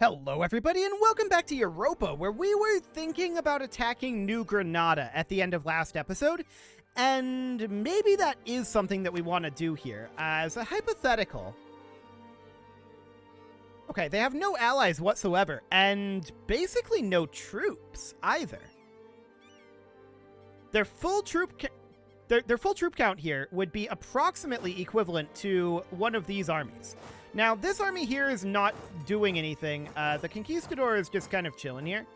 Hello everybody and welcome back to Europa, where we were thinking about attacking New Granada at the end of last episode, and maybe that is something that we want to do here. As a hypothetical... Okay, they have no allies whatsoever, and basically no troops either. Their full troop count here would be approximately equivalent to one of these armies. Now, this army here is not doing anything. The Conquistador is just kind of chilling here.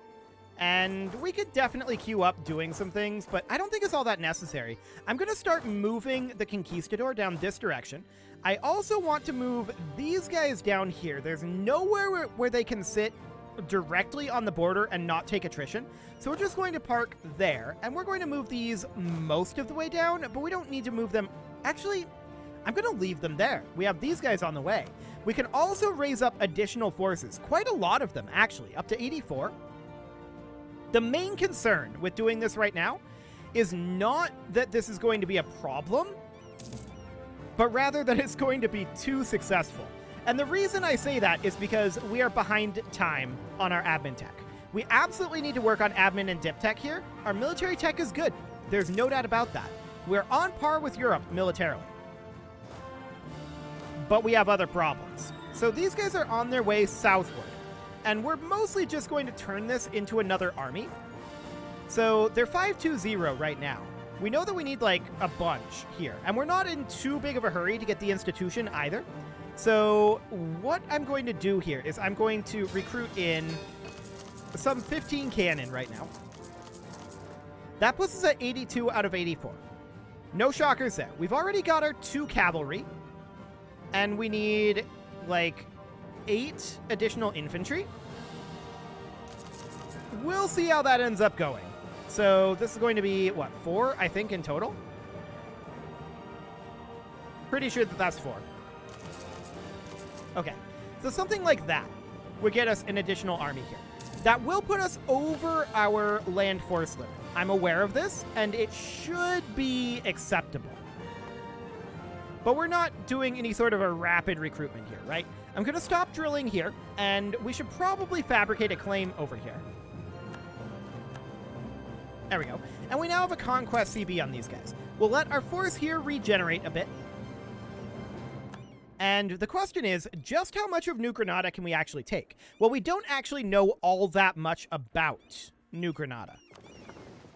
And we could definitely queue up doing some things, but I don't think it's all that necessary. I'm going to start moving the Conquistador down this direction. I also want to move these guys down here. There's nowhere where they can sit directly on the border and not take attrition. So we're just going to park there. And we're going to move these most of the way down, but we don't need to move them. Actually, I'm going to leave them there. We have these guys on the way. We can also raise up additional forces. Quite a lot of them, actually, up to 84. The main concern with doing this right now is not that this is going to be a problem, but rather that it's going to be too successful. And the reason I say that is because we are behind time on our admin tech. We absolutely need to work on admin and dip tech here. Our military tech is good. There's no doubt about that. We're on par with Europe militarily. But we have other problems. So these guys are on their way southward, and we're mostly just going to turn this into another army. So they're 520 right now. We know that we need like a bunch here, and we're not in too big of a hurry to get the institution either. So what I'm going to do here is I'm going to recruit in some 15 cannon right now. That puts us at 82 out of 84. No shockers there. We've already got our 2 cavalry. And we need, like, 8 additional infantry. We'll see how that ends up going. So this is going to be, what, 4, I think, in total? Pretty sure that that's 4. Okay. So something like that would get us an additional army here. That will put us over our land force limit. I'm aware of this, and it should be acceptable. But we're not doing any sort of a rapid recruitment here, right? I'm going to stop drilling here, and we should probably fabricate a claim over here. There we go. And we now have a Conquest CB on these guys. We'll let our force here regenerate a bit. And the question is, just how much of New Granada can we actually take? Well, we don't actually know all that much about New Granada.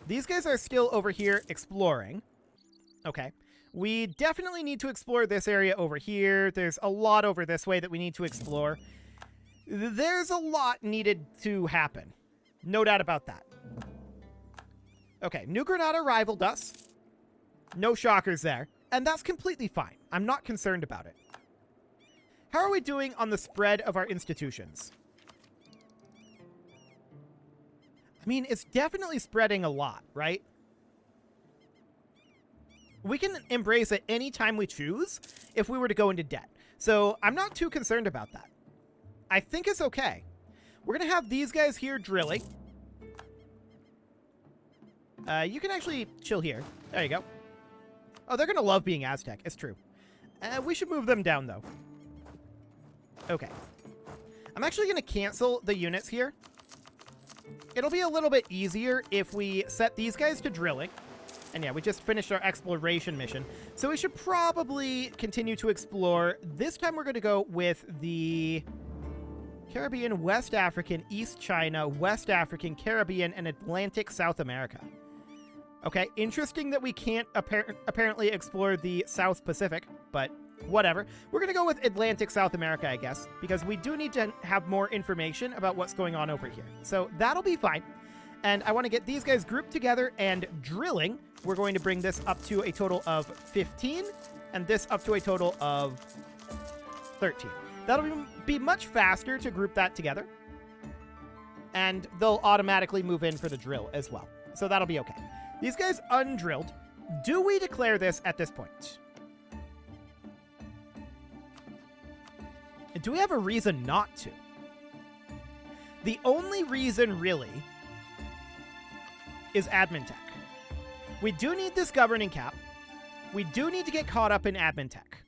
These guys are still over here exploring. Okay. We definitely need to explore this area over here. There's a lot over this way that we need to explore. There's a lot needed to happen. No doubt about that. Okay, New Granada rivaled us. No shockers there. And that's completely fine. I'm not concerned about it. How are we doing on the spread of our institutions? I mean, it's definitely spreading a lot, right? We can embrace it any time we choose if we were to go into debt. So I'm not too concerned about that. I think it's okay. We're going to have these guys here drilling. You can actually chill here. There you go. Oh, they're going to love being Aztec. It's true. We should move them down, though. Okay. I'm actually going to cancel the units here. It'll be a little bit easier if we set these guys to drilling. And yeah, we just finished our exploration mission. So we should probably continue to explore. This time we're going to go with the Caribbean, West African, East China, West African, Caribbean, and Atlantic South America. Okay, interesting that we can't apparently explore the South Pacific, but whatever. We're going to go with Atlantic South America, I guess, because we do need to have more information about what's going on over here. So that'll be fine. And I want to get these guys grouped together and drilling. We're going to bring this up to a total of 15 and this up to a total of 13. That'll be much faster to group that together. And they'll automatically move in for the drill as well. So that'll be okay. These guys undrilled. Do we declare this at this point? Do we have a reason not to? The only reason really is admin tech. We do need this governing cap. We do need to get caught up in admin tech.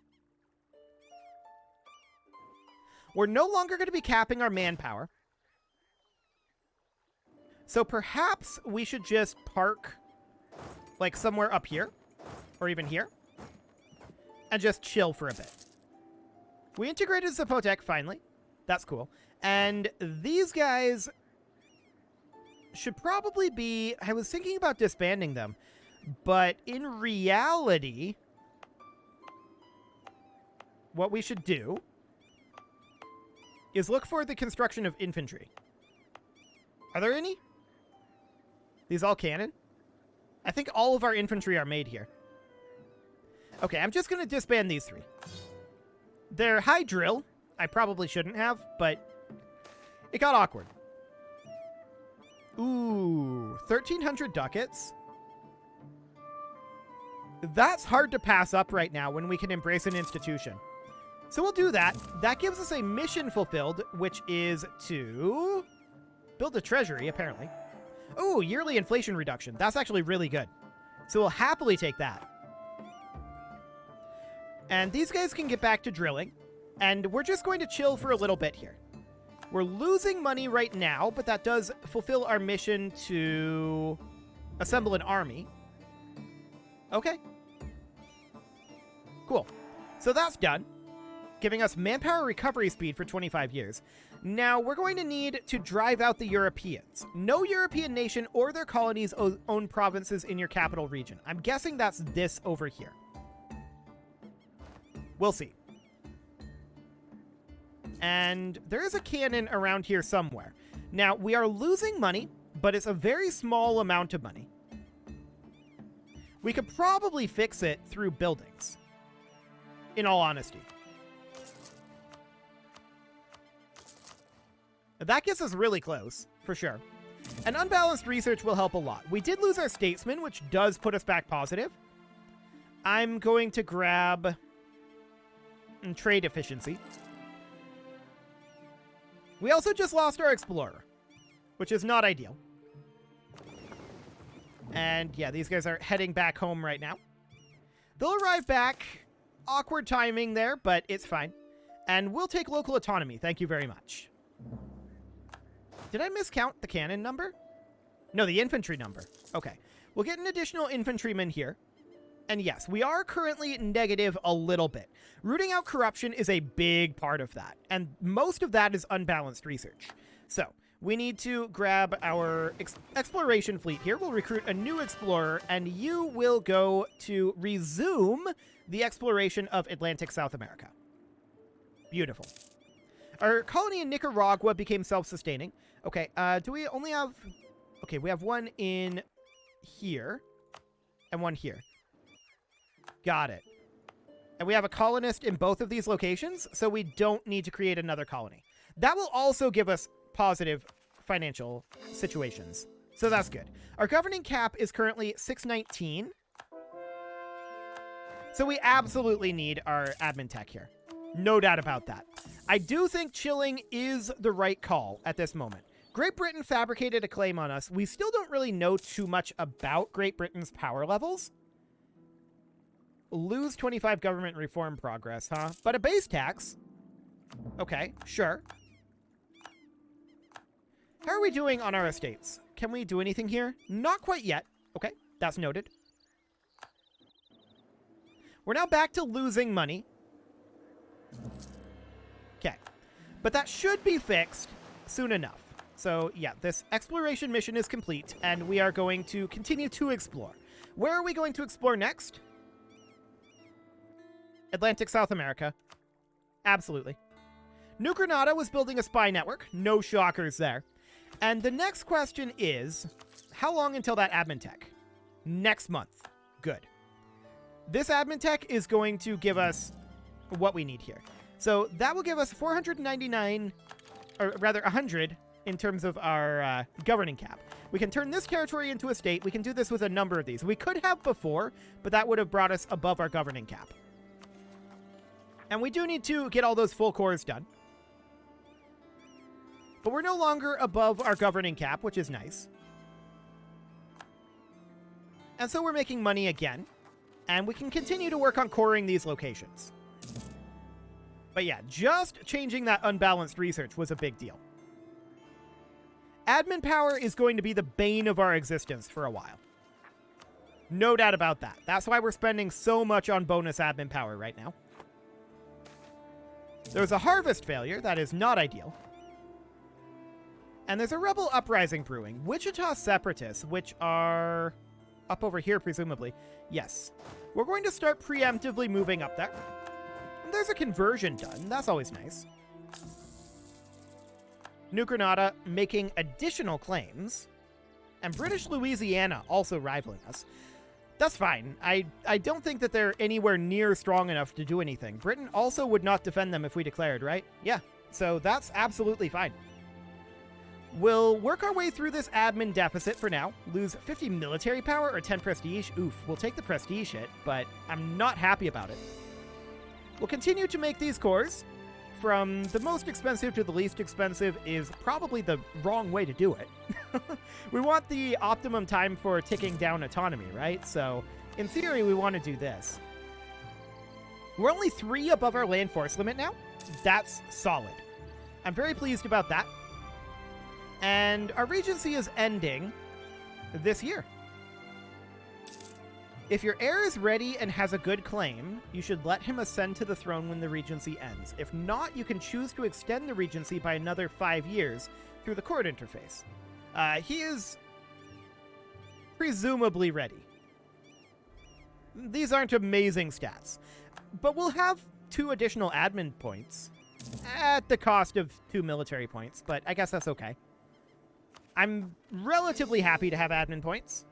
We're no longer going to be capping our manpower. So perhaps we should just park like somewhere up here or even here and just chill for a bit. We integrated Zapotec finally. That's cool. And these guys should probably be... I was thinking about disbanding them, but in reality, what we should do is look for the construction of infantry. Are there any? These all cannon? I think all of our infantry are made here. Okay, I'm just going to disband these 3. They're high drill. I probably shouldn't have, but it got awkward. Ooh, 1,300 ducats. That's hard to pass up right now when we can embrace an institution. So we'll do that. That gives us a mission fulfilled, which is to build a treasury, apparently. Ooh, yearly inflation reduction. That's actually really good. So we'll happily take that. And these guys can get back to drilling. And we're just going to chill for a little bit here. We're losing money right now, but that does fulfill our mission to assemble an army. Okay. Cool. So that's done, giving us manpower recovery speed for 25 years. Now, we're going to need to drive out the Europeans. No European nation or their colonies own provinces in your capital region. I'm guessing that's this over here. We'll see. And there is a cannon around here somewhere. Now, we are losing money, but it's a very small amount of money. We could probably fix it through buildings, in all honesty. That gets us really close, for sure. And unbalanced research will help a lot. We did lose our statesman, which does put us back positive. I'm going to grab trade efficiency. We also just lost our explorer, which is not ideal. And yeah, these guys are heading back home right now. They'll arrive back. Awkward timing there, but it's fine. And we'll take local autonomy. Thank you very much. Did I miscount the cannon number? No, the infantry number. Okay. We'll get an additional infantryman here. And yes, we are currently negative a little bit. Rooting out corruption is a big part of that. And most of that is unbalanced research. So, we need to grab our exploration fleet here. We'll recruit a new explorer, and you will go to resume the exploration of Atlantic South America. Beautiful. Our colony in Nicaragua became self-sustaining. Okay, do we only have... Okay, we have one in here and one here. Got it. And we have a colonist in both of these locations, so we don't need to create another colony. That will also give us positive financial situations. So that's good. Our governing cap is currently 619. So we absolutely need our admin tech here. No doubt about that. I do think chilling is the right call at this moment. Great Britain fabricated a claim on us. We still don't really know too much about Great Britain's power levels. Lose 25 government reform progress, huh? But a base tax? Okay, sure. How are we doing on our estates? Can we do anything here? Not quite yet. Okay, that's noted. We're now back to losing money. Okay. But that should be fixed soon enough. So, yeah, this exploration mission is complete, and we are going to continue to explore. Where are we going to explore next? Atlantic South America. Absolutely. New Granada was building a spy network. No shockers there. And the next question is, how long until that admin tech? Next month. Good. This admin tech is going to give us what we need here. So that will give us 499, or rather 100 in terms of our governing cap. We can turn this territory into a state. We can do this with a number of these. We could have before, but that would have brought us above our governing cap. And we do need to get all those full cores done. But we're no longer above our governing cap, which is nice. And so we're making money again. And we can continue to work on coring these locations. But yeah, just changing that unbalanced research was a big deal. Admin power is going to be the bane of our existence for a while. No doubt about that. That's why we're spending so much on bonus admin power right now. There's a harvest failure. That is not ideal. And there's a rebel uprising brewing. Wichita separatists, which are up over here, presumably. Yes. We're going to start preemptively moving up there. And there's a conversion done. That's always nice. New Granada making additional claims. And British Louisiana also rivaling us. That's fine. I don't think that they're anywhere near strong enough to do anything. Britain also would not defend them if we declared, right? Yeah. So that's absolutely fine. We'll work our way through this admin deficit for now. Lose 50 military power or 10 prestige. Oof, we'll take the prestige hit, but I'm not happy about it. We'll continue to make these cores. From the most expensive to the least expensive is probably the wrong way to do it. We want the optimum time for ticking down autonomy, right? So, in theory, we want to do this. We're only 3 above our land force limit now. That's solid. I'm very pleased about that. And our regency is ending this year. If your heir is ready and has a good claim, you should let him ascend to the throne when the regency ends. If not, you can choose to extend the regency by another 5 years through the court interface. He is presumably ready. These aren't amazing stats, but we'll have 2 additional admin points at the cost of 2 military points, but I guess that's okay. I'm relatively happy to have admin points.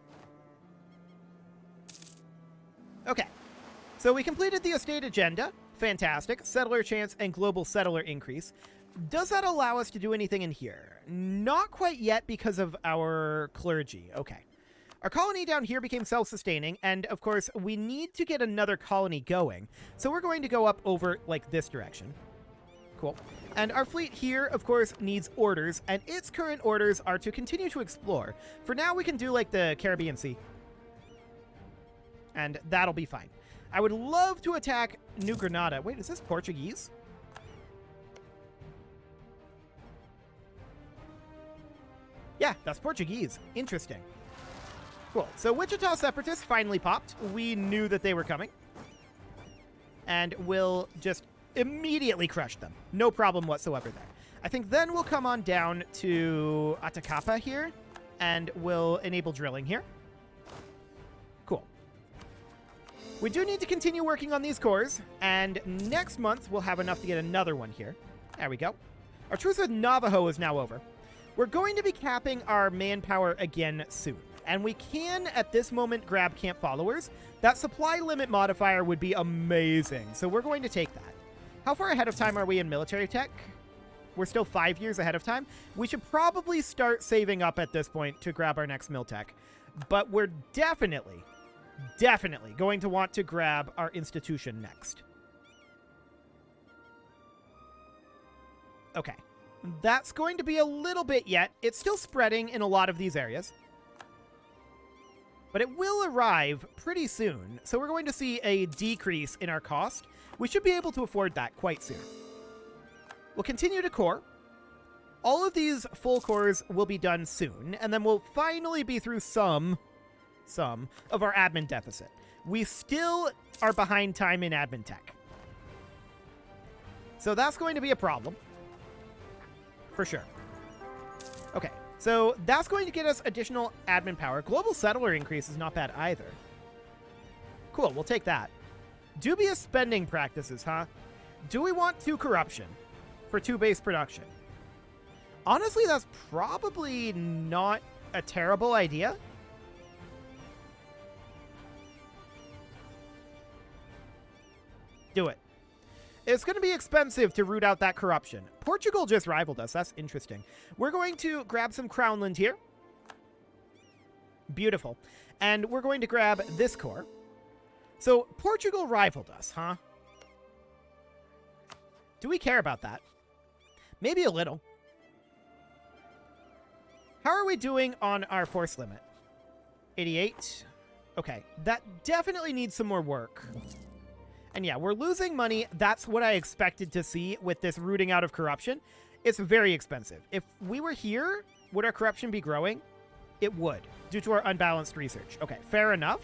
Okay, so we completed the estate agenda. Fantastic. Settler chance and global settler increase. Does that allow us to do anything in here? Not quite yet because of our clergy. Okay. Our colony down here became self-sustaining, and of course, we need to get another colony going. So we're going to go up over, like, this direction. Cool. And our fleet here, of course, needs orders, and its current orders are to continue to explore. For now, we can do, like, the Caribbean Sea. And that'll be fine. I would love to attack New Granada. Wait, is this Portuguese? Yeah, that's Portuguese. Interesting. Cool. So Wichita separatists finally popped. We knew that they were coming. And we'll just immediately crush them. No problem whatsoever there. I think then we'll come on down to Atacapa here. And we'll enable drilling here. Cool. We do need to continue working on these cores, and next month we'll have enough to get another one here. There we go. Our truce with Navajo is now over. We're going to be capping our manpower again soon, and we can, at this moment, grab camp followers. That supply limit modifier would be amazing, so we're going to take that. How far ahead of time are we in military tech? We're still 5 years ahead of time. We should probably start saving up at this point to grab our next mil tech, but we're definitely going to want to grab our institution next. Okay. That's going to be a little bit yet. It's still spreading in a lot of these areas. But it will arrive pretty soon, so we're going to see a decrease in our cost. We should be able to afford that quite soon. We'll continue to core. All of these full cores will be done soon, and then we'll finally be through some of our admin deficit. We still are behind time in admin tech. So that's going to be a problem. For sure. Okay, so that's going to get us additional admin power. Global settler increase is not bad either. Cool, we'll take that. Dubious spending practices, huh? Do we want 2 corruption for 2 base production? Honestly, that's probably not a terrible idea. Do it. It's going to be expensive to root out that corruption. Portugal just rivaled us. That's interesting. We're going to grab some Crownland here. Beautiful. And we're going to grab this core. So Portugal rivaled us, huh? Do we care about that? Maybe a little. How are we doing on our force limit? 88. Okay, that definitely needs some more work. And yeah, we're losing money. That's what I expected to see with this rooting out of corruption. It's very expensive. If we were here, would our corruption be growing? It would, due to our unbalanced research. Okay, fair enough.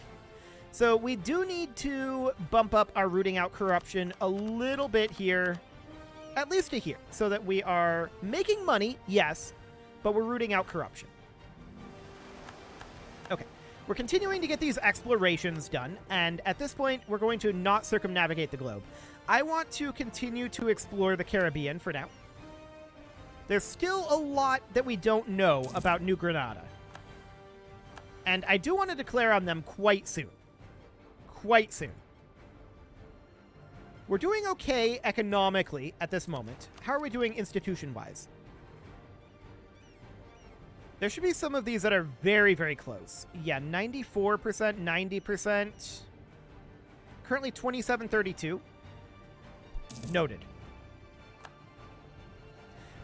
So we do need to bump up our rooting out corruption a little bit here, at least to here, so that we are making money, yes, but we're rooting out corruption. Okay, we're continuing to get these explorations done, and at this point, we're going to not circumnavigate the globe. I want to continue to explore the Caribbean for now. There's still a lot that we don't know about New Granada. And I do want to declare on them quite soon. Quite soon. We're doing okay economically at this moment. How are we doing institution-wise? There should be some of these that are very, very close. Yeah, 94%, 90%. Currently 2732. Noted.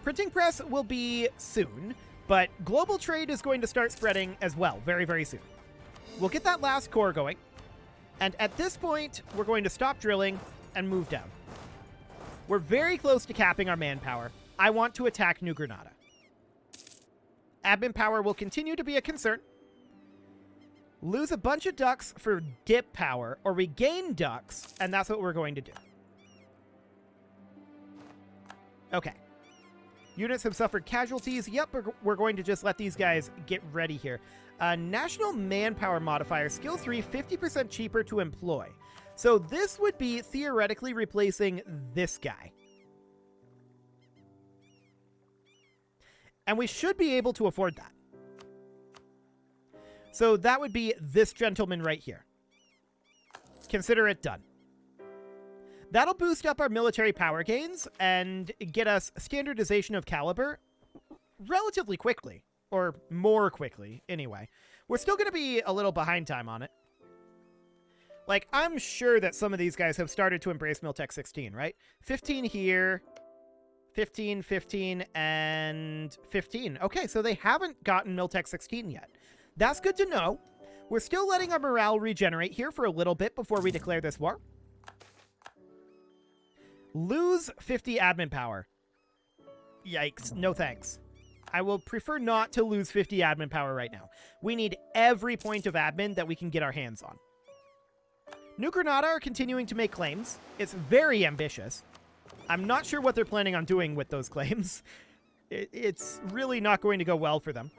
Printing press will be soon, but global trade is going to start spreading as well very, very soon. We'll get that last core going. And at this point, we're going to stop drilling and move down. We're very close to capping our manpower. I want to attack New Granada. Admin power will continue to be a concern. Lose a bunch of ducks for dip power, or we gain ducks, and that's what we're going to do. Okay. Units have suffered casualties. Yep, we're going to just let these guys get ready here. National manpower modifier, skill 3, 50% cheaper to employ. So this would be theoretically replacing this guy. And we should be able to afford that. So that would be this gentleman right here. Consider it done. That'll boost up our military power gains and get us standardization of caliber relatively quickly. Or more quickly, anyway. We're still going to be a little behind time on it. Like, I'm sure that some of these guys have started to embrace Miltech 16, right? 15 here, 15, 15, and 15. Okay, so they haven't gotten Miltech 16 yet. That's good to know. We're still letting our morale regenerate here for a little bit before we declare this war. Lose 50 admin power. Yikes, no thanks. I will prefer not to lose 50 admin power right now. We need every point of admin that we can get our hands on. New Granada are continuing to make claims. It's very ambitious. I'm not sure what they're planning on doing with those claims. It's really not going to go well for them.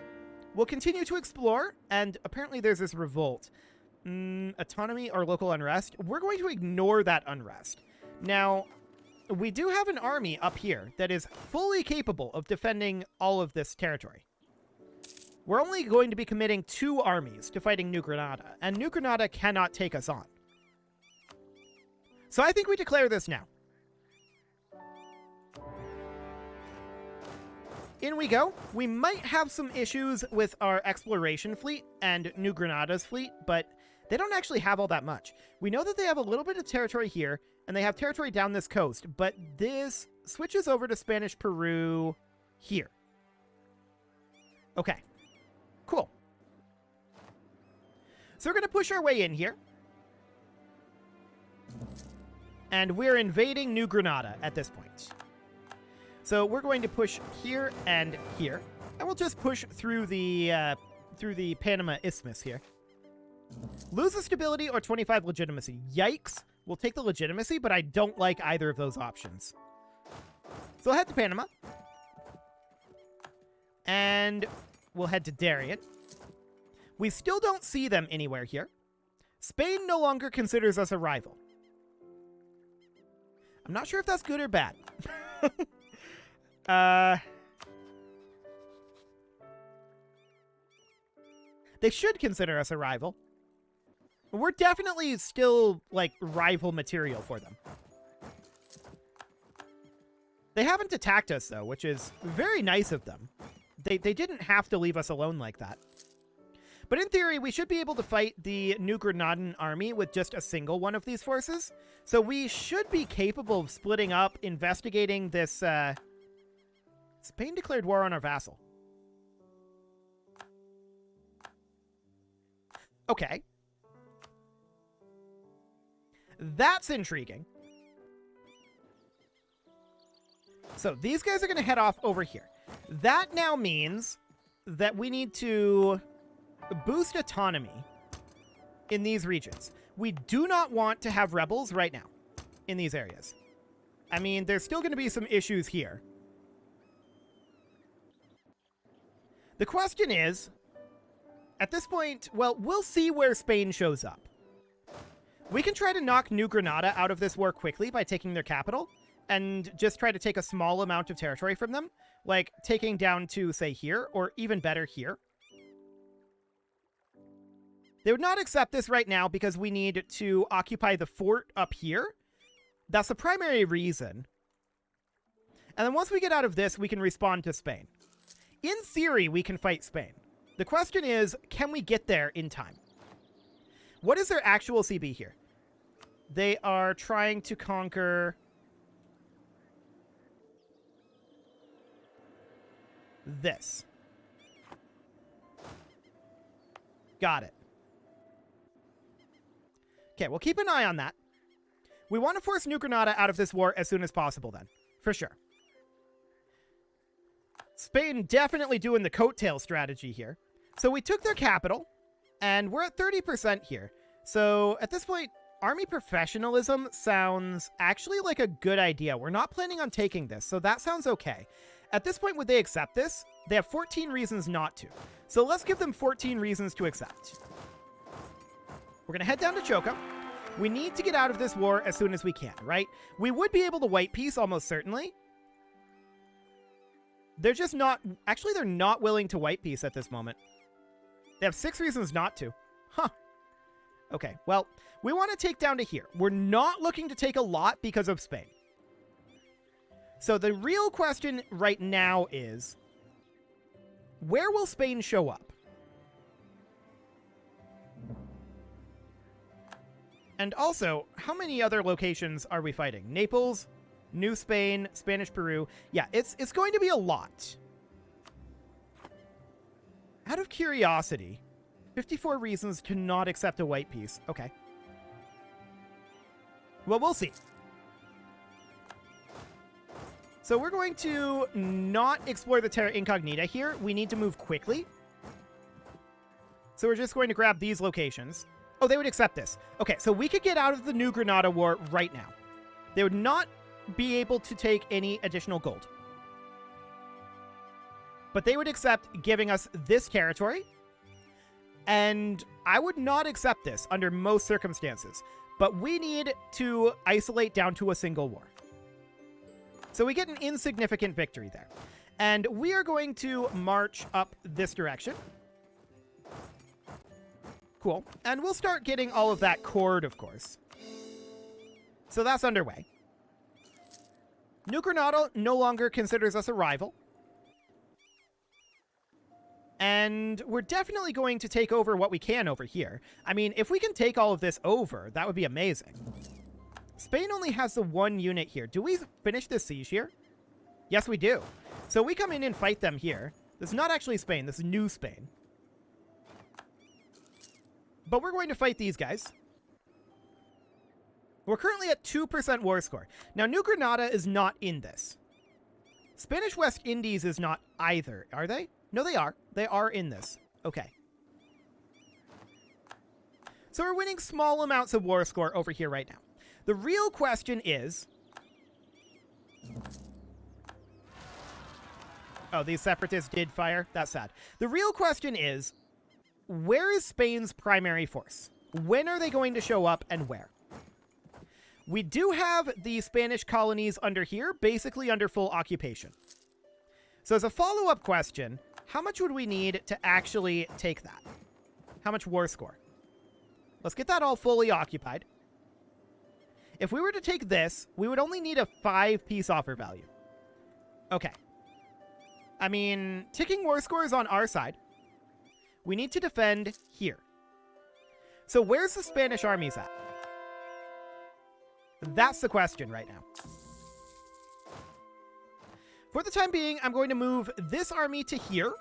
We'll continue to explore, and apparently there's this revolt. Autonomy or local unrest. We're going to ignore that unrest. Now, we do have an army up here that is fully capable of defending all of this territory. We're only going to be committing 2 armies to fighting New Granada, and New Granada cannot take us on. So I think we declare this now. In we go. We might have some issues with our exploration fleet and New Granada's fleet, but they don't actually have all that much. We know that they have a little bit of territory here, and they have territory down this coast, but this switches over to Spanish Peru here. Okay, cool. So we're going to push our way in here. And we're invading New Granada at this point. So we're going to push here and here. And we'll just push through the Panama Isthmus here. Lose the stability or 25 legitimacy. Yikes. We'll take the legitimacy, but I don't like either of those options. So we'll head to Panama. And we'll head to Darien. We still don't see them anywhere here. Spain no longer considers us a rival. I'm not sure if that's good or bad. They should consider us a rival. We're definitely still, like, rival material for them. They haven't attacked us, though, which is very nice of them. They didn't have to leave us alone like that. But in theory, we should be able to fight the New Granadan army with just a single one of these forces. So we should be capable of splitting up, investigating this... Spain declared war on our vassal. Okay. That's intriguing. So these guys are going to head off over here. That now means that we need to boost autonomy in these regions. We do not want to have rebels right now in these areas. I mean, there's still going to be some issues here. The question is, at this point, well, we'll see where Spain shows up. We can try to knock New Granada out of this war quickly by taking their capital and just try to take a small amount of territory from them, like taking down to, say, here, or even better, here. They would not accept this right now because we need to occupy the fort up here. That's the primary reason. And then once we get out of this, we can respond to Spain. In theory, we can fight Spain. The question is, can we get there in time? What is their actual CB here? They are trying to conquer this. Got it. Okay, we'll keep an eye on that. We want to force New Granada out of this war as soon as possible then. For sure. Spain definitely doing the coattail strategy here. So we took their capital, and we're at 30% here. So at this point, army professionalism sounds actually like a good idea. We're not planning on taking this, so that sounds okay. At this point, would they accept this? They have 14 reasons not to. So let's give them 14 reasons to accept. We're going to head down to Choco. We need to get out of this war as soon as we can, right? We would be able to white peace almost certainly. They're just not... Actually, they're not willing to white peace at this moment. They have 6 reasons not to. Huh. Okay, well, we want to take down to here. We're not looking to take a lot because of Spain. So the real question right now is, where will Spain show up? And also, how many other locations are we fighting? Naples, New Spain, Spanish Peru. Yeah, it's going to be a lot. Out of curiosity, 54 reasons to not accept a white peace. Okay. Well, we'll see. So we're going to not explore the Terra Incognita here. We need to move quickly. So we're just going to grab these locations. Oh, they would accept this. Okay, so we could get out of the New Granada War right now. They would not be able to take any additional gold. But they would accept giving us this territory. And I would not accept this under most circumstances. But we need to isolate down to a single war. So we get an insignificant victory there. And we are going to march up this direction. Cool. And we'll start getting all of that cord, of course. So that's underway. New Granada no longer considers us a rival. And we're definitely going to take over what we can over here. I mean, if we can take all of this over, that would be amazing. Spain only has the 1 unit here. Do we finish this siege here? Yes, we do. So we come in and fight them here. This is not actually Spain. This is New Spain. But we're going to fight these guys. We're currently at 2% war score. Now, New Granada is not in this. Spanish West Indies is not either, are they? No, they are. They are in this. Okay. So we're winning small amounts of war score over here right now. The real question is... Oh, these separatists did fire? That's sad. The real question is, where is Spain's primary force? When are they going to show up and where? We do have the Spanish colonies under here, basically under full occupation. So as a follow-up question, how much would we need to actually take that? How much war score? Let's get that all fully occupied. If we were to take this, we would only need a 5 peace offer value. Okay. I mean, ticking war score is on our side. We need to defend here. So where's the Spanish armies at? That's the question right now. For the time being, I'm going to move this army to here.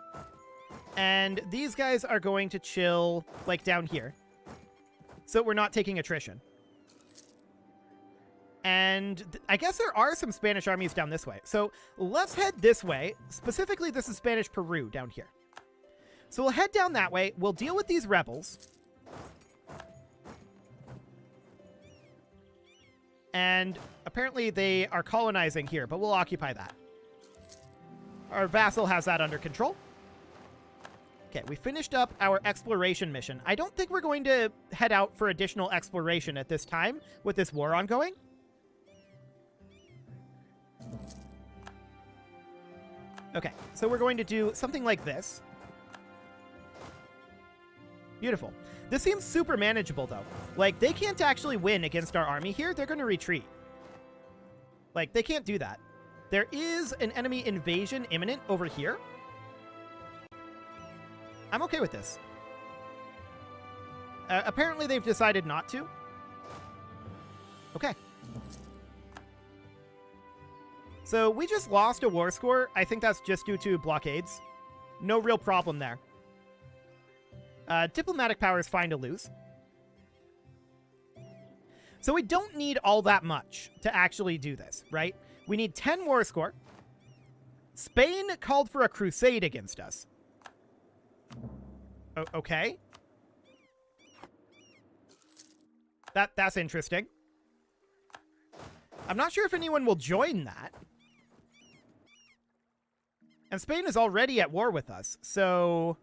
And these guys are going to chill, like, down here. So we're not taking attrition. And I guess there are some Spanish armies down this way. So let's head this way. Specifically, this is Spanish Peru down here. So we'll head down that way. We'll deal with these rebels. And apparently they are colonizing here, but we'll occupy that. Our vassal has that under control. Okay, we finished up our exploration mission. I don't think we're going to head out for additional exploration at this time with this war ongoing. Okay, so we're going to do something like this. Beautiful. This seems super manageable, though. Like, they can't actually win against our army here. They're going to retreat. Like, they can't do that. There is an enemy invasion imminent over here. I'm okay with this. Apparently, they've decided not to. Okay. So we just lost a war score. I think that's just due to blockades. No real problem there. Diplomatic power is fine to lose. So we don't need all that much to actually do this, right? We need 10 war score. Spain called for a crusade against us. Okay. That's interesting. I'm not sure if anyone will join that. And Spain is already at war with us, so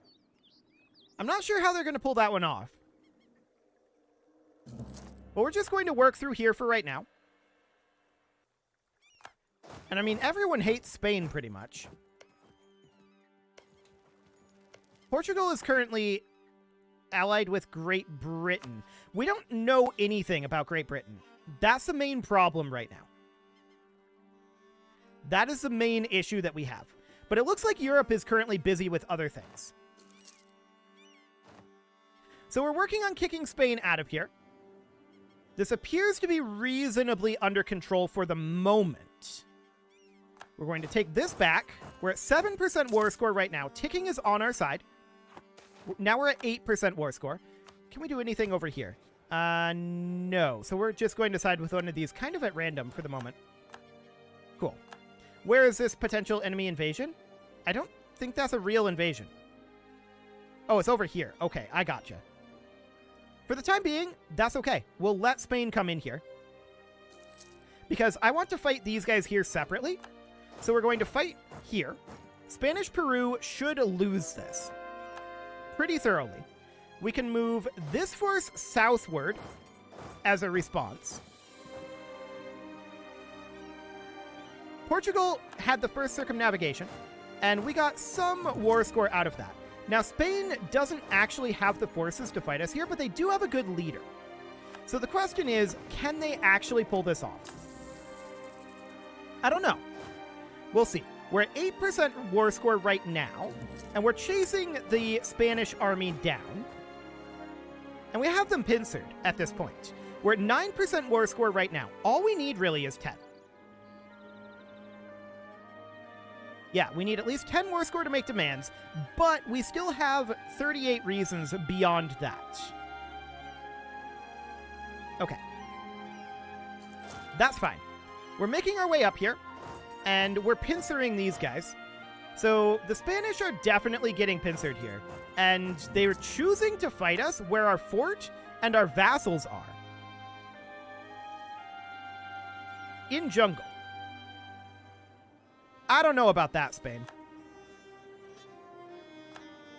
I'm not sure how they're going to pull that one off. But we're just going to work through here for right now. And I mean, everyone hates Spain pretty much. Portugal is currently allied with Great Britain. We don't know anything about Great Britain. That's the main problem right now. That is the main issue that we have. But it looks like Europe is currently busy with other things. So we're working on kicking Spain out of here. This appears to be reasonably under control for the moment. We're going to take this back. We're at 7% war score right now. Ticking is on our side. Now we're at 8% war score. Can we do anything over here? No. So we're just going to side with one of these kind of at random for the moment. Cool. Where is this potential enemy invasion? I don't think that's a real invasion. Oh, it's over here. Okay, I gotcha. For the time being, that's okay. We'll let Spain come in here. Because I want to fight these guys here separately. So we're going to fight here. Spanish Peru should lose this pretty thoroughly. We can move this force southward as a response. Portugal had the first circumnavigation, and we got some war score out of that. Now, Spain doesn't actually have the forces to fight us here, but they do have a good leader. So the question is, can they actually pull this off? I don't know. We'll see. We're at 8% war score right now, and we're chasing the Spanish army down. And we have them pincered at this point. We're at 9% war score right now. All we need really is 10. Yeah, we need at least 10 war score to make demands, but we still have 38 reasons beyond that. Okay. That's fine. We're making our way up here, and we're pincering these guys. So the Spanish are definitely getting pincered here, and they're choosing to fight us where our fort and our vassals are. In jungle. I don't know about that, Spain.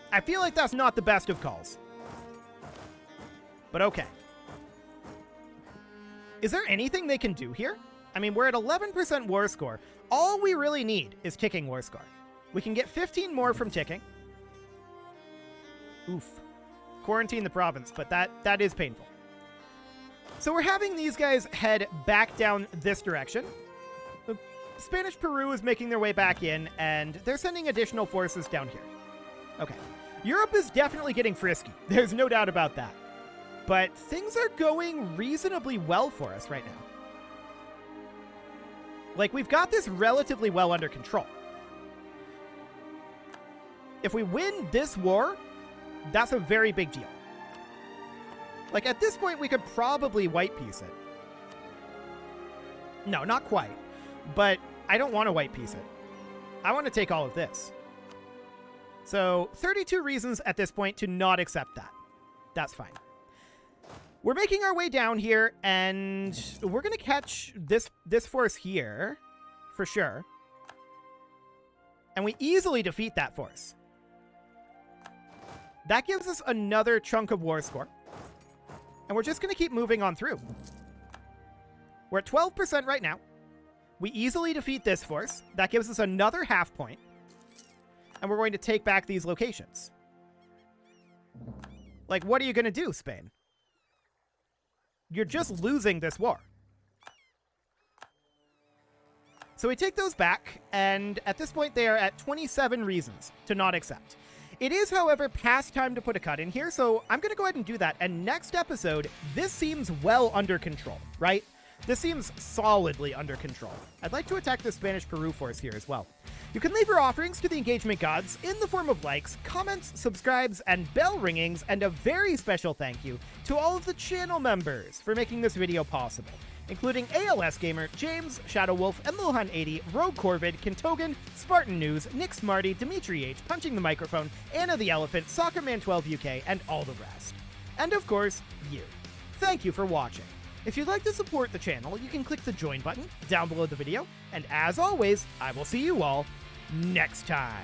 I feel like that's not the best of calls. But okay. Is there anything they can do here? I mean, we're at 11% war score. All we really need is ticking war score. We can get 15 more from ticking. Oof. Quarantine the province, but that is painful. So we're having these guys head back down this direction. Spanish Peru is making their way back in, and they're sending additional forces down here. Okay. Europe is definitely getting frisky. There's no doubt about that. But things are going reasonably well for us right now. Like, we've got this relatively well under control. If we win this war, that's a very big deal. Like, at this point, we could probably white piece it. No, not quite. But I don't want to white piece it. I want to take all of this. So 32 reasons at this point to not accept that. That's fine. We're making our way down here, and we're going to catch this force here for sure. And we easily defeat that force. That gives us another chunk of war score. And we're just going to keep moving on through. We're at 12% right now. We easily defeat this force. That gives us another half point. And we're going to take back these locations. Like, what are you going to do, Spain? You're just losing this war. So we take those back, and at this point they are at 27 reasons to not accept. It is, however, past time to put a cut in here, so I'm going to go ahead and do that. And next episode, this seems well under control, right? This seems solidly under control. I'd like to attack the Spanish-Peru force here as well. You can leave your offerings to the engagement gods in the form of likes, comments, subscribes, and bell ringings, and a very special thank you to all of the channel members for making this video possible, including ALS Gamer, James, Shadow Wolf, and Lilhan80, Rogue Corvid, Kintogan, Spartan News, Nick Smarty, Dimitri H, Punching the Microphone, Anna the Elephant, Soccerman12 UK, and all the rest. And of course, you. Thank you for watching. If you'd like to support the channel, you can click the join button down below the video, and as always, I will see you all next time.